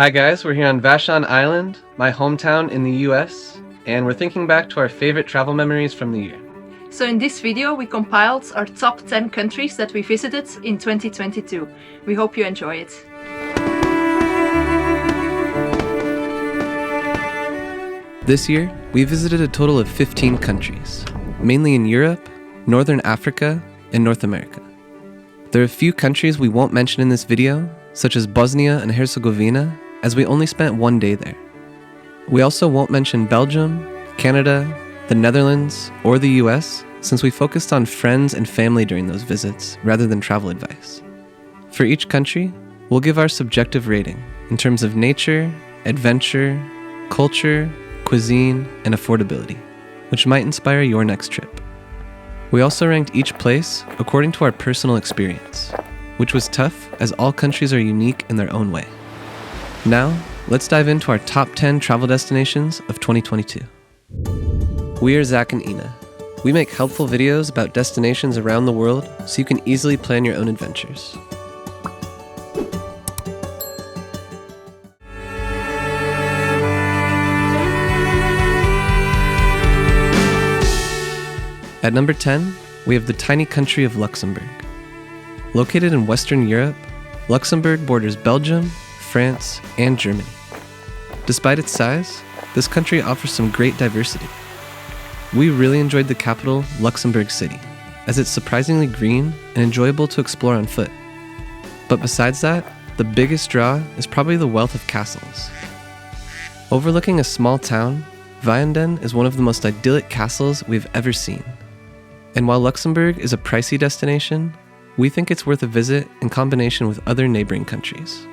Hi guys, we're here on Vashon Island, my hometown in the US, and we're thinking back to our favorite travel memories from the year. So in this video we compiled our top 10 countries that we visited in 2022. We hope you enjoy it. This year, we visited a total of 15 countries, mainly in Europe, Northern Africa, and North America. There are a few countries we won't mention in this video, such as Bosnia and Herzegovina, as we only spent one day there. We also won't mention Belgium, Canada, the Netherlands, or the US, since we focused on friends and family during those visits rather than travel advice. For each country, we'll give our subjective rating in terms of nature, adventure, culture, cuisine, and affordability, which might inspire your next trip. We also ranked each place according to our personal experience, which was tough as all countries are unique in their own way. Now, let's dive into our top 10 travel destinations of 2022. We are Zach and Ina. We make helpful videos about destinations around the world so you can easily plan your own adventures. At number 10, we have the tiny country of Luxembourg. Located in Western Europe, Luxembourg borders Belgium, France, and Germany. Despite its size, this country offers some great diversity. We really enjoyed the capital, Luxembourg City, as it's surprisingly green and enjoyable to explore on foot. But besides that, the biggest draw is probably the wealth of castles. Overlooking a small town, Vianden is one of the most idyllic castles we've ever seen. And while Luxembourg is a pricey destination, we think it's worth a visit in combination with other neighboring countries.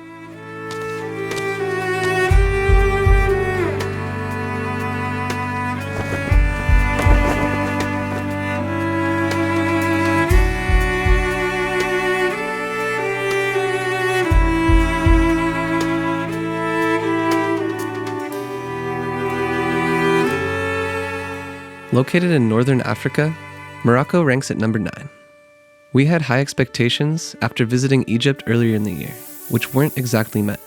Located in Northern Africa, Morocco ranks at number 9. We had high expectations after visiting Egypt earlier in the year, which weren't exactly met.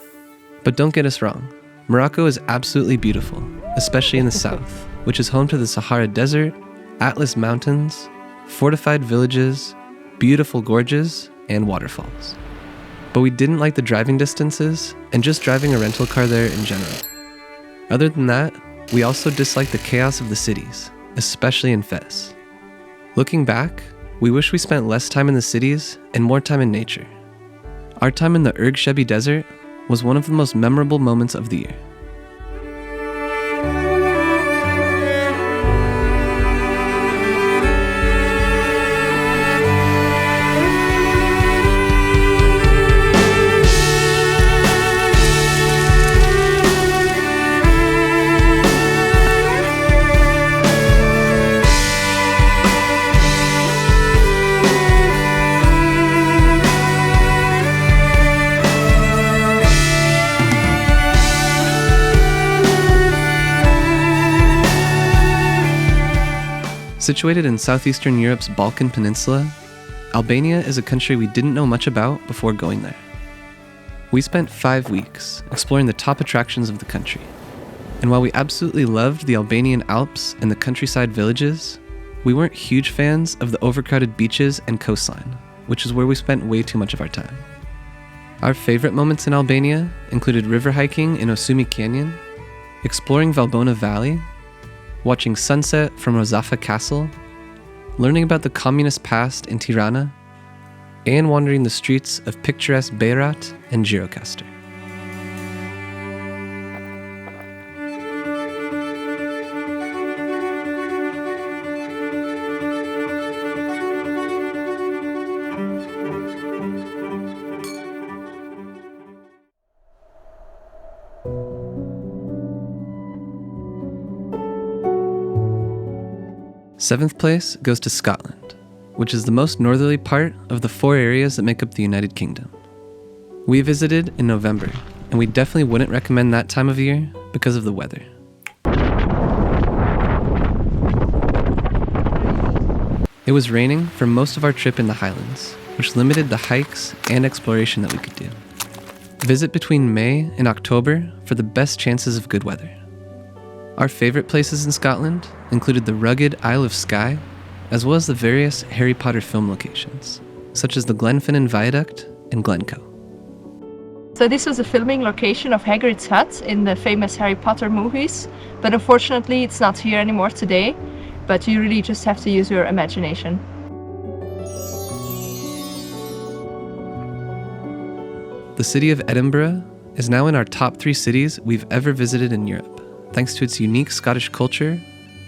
But don't get us wrong, Morocco is absolutely beautiful, especially in the south, which is home to the Sahara Desert, Atlas Mountains, fortified villages, beautiful gorges, and waterfalls. But we didn't like the driving distances and just driving a rental car there in general. Other than that, we also disliked the chaos of the cities, especially in Fez. Looking back, we wish we spent less time in the cities and more time in nature. Our time in the Erg Shebi Desert was one of the most memorable moments of the year. Situated in southeastern Europe's Balkan Peninsula, Albania is a country we didn't know much about before going there. We spent 5 weeks exploring the top attractions of the country, and while we absolutely loved the Albanian Alps and the countryside villages, we weren't huge fans of the overcrowded beaches and coastline, which is where we spent way too much of our time. Our favorite moments in Albania included river hiking in Osumi Canyon, exploring Valbona Valley, watching sunset from Rozafa Castle, learning about the communist past in Tirana, and wandering the streets of picturesque Berat and Gjirokastër. Seventh place goes to Scotland, which is the most northerly part of the 4 areas that make up the United Kingdom. We visited in November, and we definitely wouldn't recommend that time of year because of the weather. It was raining for most of our trip in the Highlands, which limited the hikes and exploration that we could do. Visit between May and October for the best chances of good weather. Our favorite places in Scotland included the rugged Isle of Skye, as well as the various Harry Potter film locations, such as the Glenfinnan Viaduct and Glencoe. So this was a filming location of Hagrid's hut in the famous Harry Potter movies, but unfortunately it's not here anymore today, but you really just have to use your imagination. The city of Edinburgh is now in our top 3 cities we've ever visited in Europe, thanks to its unique Scottish culture,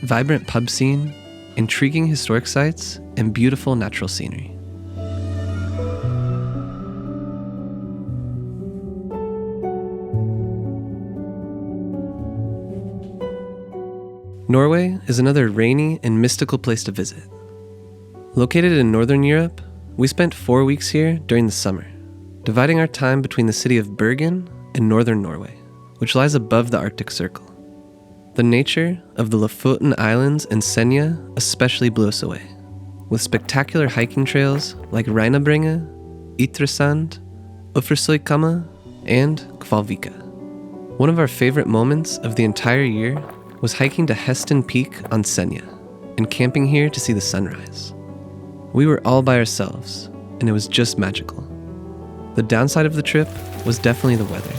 vibrant pub scene, intriguing historic sites, and beautiful natural scenery. Norway is another rainy and mystical place to visit. Located in Northern Europe, we spent 4 weeks here during the summer, dividing our time between the city of Bergen and northern Norway, which lies above the Arctic Circle. The nature of the Lofoten Islands and Senja especially blew us away, with spectacular hiking trails like Reinabringe, Ytresand, Uffersøykamma, and Kvalvika. One of our favorite moments of the entire year was hiking to Heston Peak on Senja and camping here to see the sunrise. We were all by ourselves, and it was just magical. The downside of the trip was definitely the weather.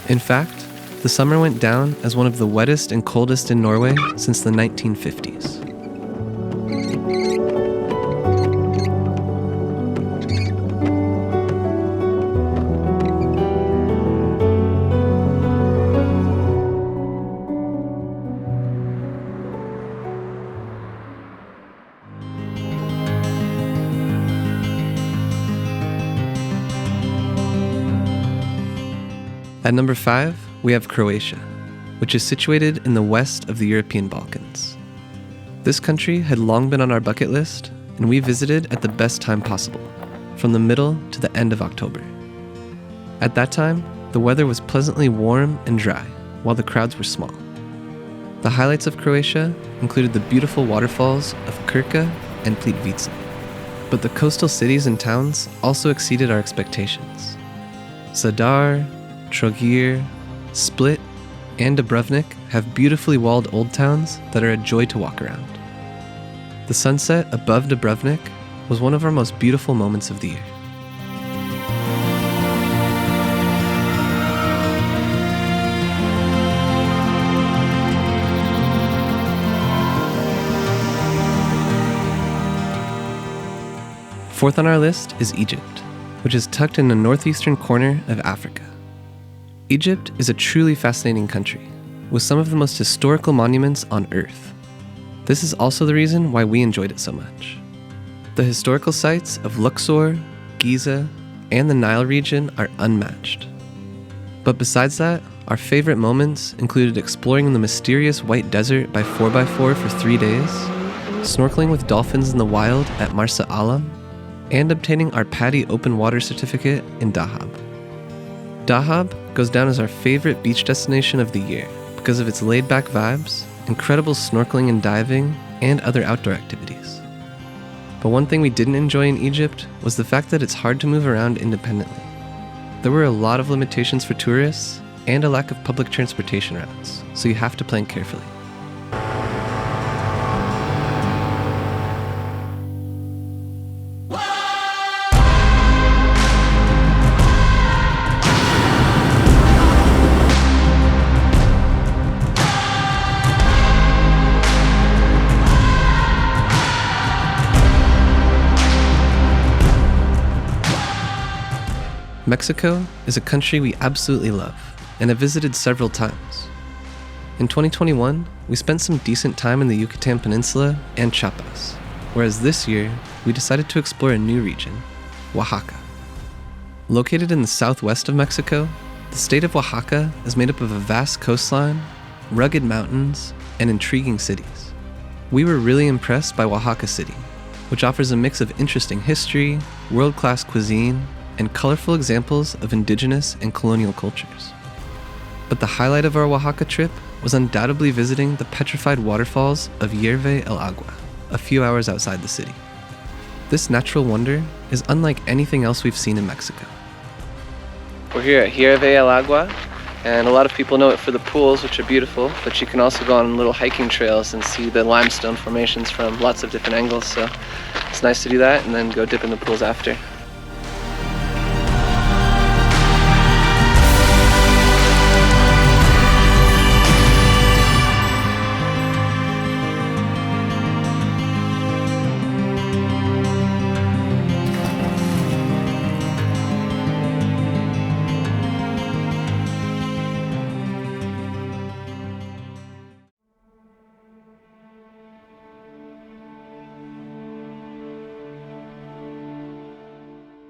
In fact, the summer went down as one of the wettest and coldest in Norway since the 1950s. At number 5, we have Croatia, which is situated in the west of the European Balkans. This country had long been on our bucket list, and we visited at the best time possible, from the middle to the end of October. At that time, the weather was pleasantly warm and dry, while the crowds were small. The highlights of Croatia included the beautiful waterfalls of Krka and Plitvice, but the coastal cities and towns also exceeded our expectations. Zadar, Trogir, Split, and Dubrovnik have beautifully walled old towns that are a joy to walk around. The sunset above Dubrovnik was one of our most beautiful moments of the year. Fourth on our list is Egypt, which is tucked in the northeastern corner of Africa. Egypt is a truly fascinating country, with some of the most historical monuments on Earth. This is also the reason why we enjoyed it so much. The historical sites of Luxor, Giza, and the Nile region are unmatched. But besides that, our favorite moments included exploring the mysterious white desert by 4x4 for 3 days, snorkeling with dolphins in the wild at Marsa Alam, and obtaining our PADI open water certificate in Dahab. Dahab goes down as our favorite beach destination of the year because of its laid-back vibes, incredible snorkeling and diving, and other outdoor activities. But one thing we didn't enjoy in Egypt was the fact that it's hard to move around independently. There were a lot of limitations for tourists and a lack of public transportation routes, so you have to plan carefully. Mexico is a country we absolutely love and have visited several times. In 2021, we spent some decent time in the Yucatan Peninsula and Chiapas, whereas this year, we decided to explore a new region, Oaxaca. Located in the southwest of Mexico, the state of Oaxaca is made up of a vast coastline, rugged mountains, and intriguing cities. We were really impressed by Oaxaca City, which offers a mix of interesting history, world-class cuisine, and colorful examples of indigenous and colonial cultures. But the highlight of our Oaxaca trip was undoubtedly visiting the petrified waterfalls of Hierve el Agua, a few hours outside the city. This natural wonder is unlike anything else we've seen in Mexico. We're here at Hierve El Agua, and a lot of people know it for the pools, which are beautiful, but you can also go on little hiking trails and see the limestone formations from lots of different angles, so it's nice to do that and then go dip in the pools after.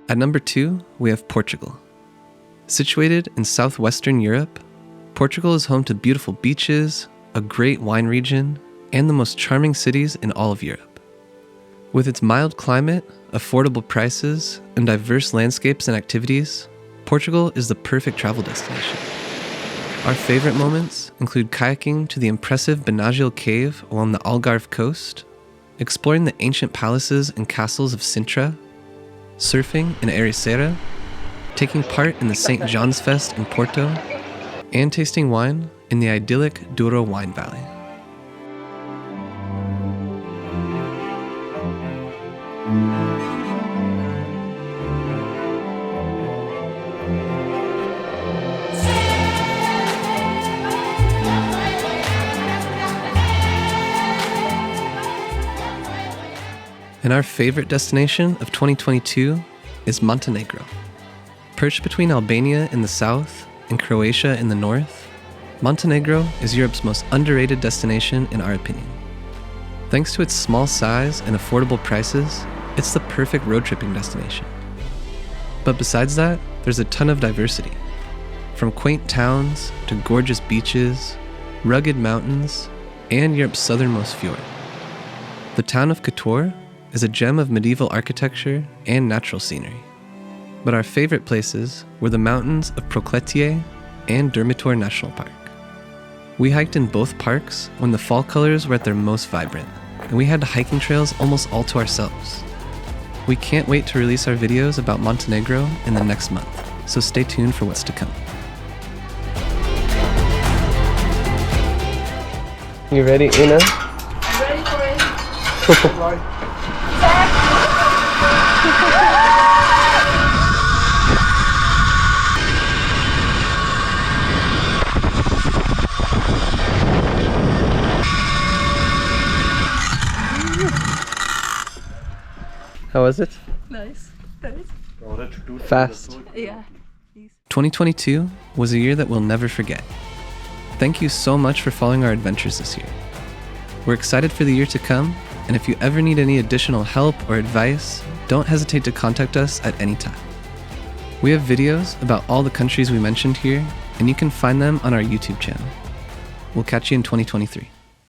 At number 2, we have Portugal. Situated in southwestern Europe, Portugal is home to beautiful beaches, a great wine region, and the most charming cities in all of Europe. With its mild climate, affordable prices, and diverse landscapes and activities, Portugal is the perfect travel destination. Our favorite moments include kayaking to the impressive Benagil Cave along the Algarve coast, exploring the ancient palaces and castles of Sintra, surfing in Ericeira, taking part in the St. John's Fest in Porto, and tasting wine in the idyllic Douro wine valley. And our favorite destination of 2022 is Montenegro. Perched between Albania in the south and Croatia in the north, Montenegro is Europe's most underrated destination in our opinion. Thanks to its small size and affordable prices, it's the perfect road tripping destination. But besides that, there's a ton of diversity. From quaint towns to gorgeous beaches, rugged mountains, and Europe's southernmost fjord. The town of Kotor is a gem of medieval architecture and natural scenery. But our favorite places were the mountains of Prokletje and Durmitor National Park. We hiked in both parks when the fall colors were at their most vibrant, and we had hiking trails almost all to ourselves. We can't wait to release our videos about Montenegro in the next month, so stay tuned for what's to come. You ready, Una? I'm ready for it. How was it? Nice. Fast. Yeah. 2022 was a year that we'll never forget. Thank you so much for following our adventures this year. We're excited for the year to come, and if you ever need any additional help or advice, don't hesitate to contact us at any time. We have videos about all the countries we mentioned here, and you can find them on our YouTube channel. We'll catch you in 2023.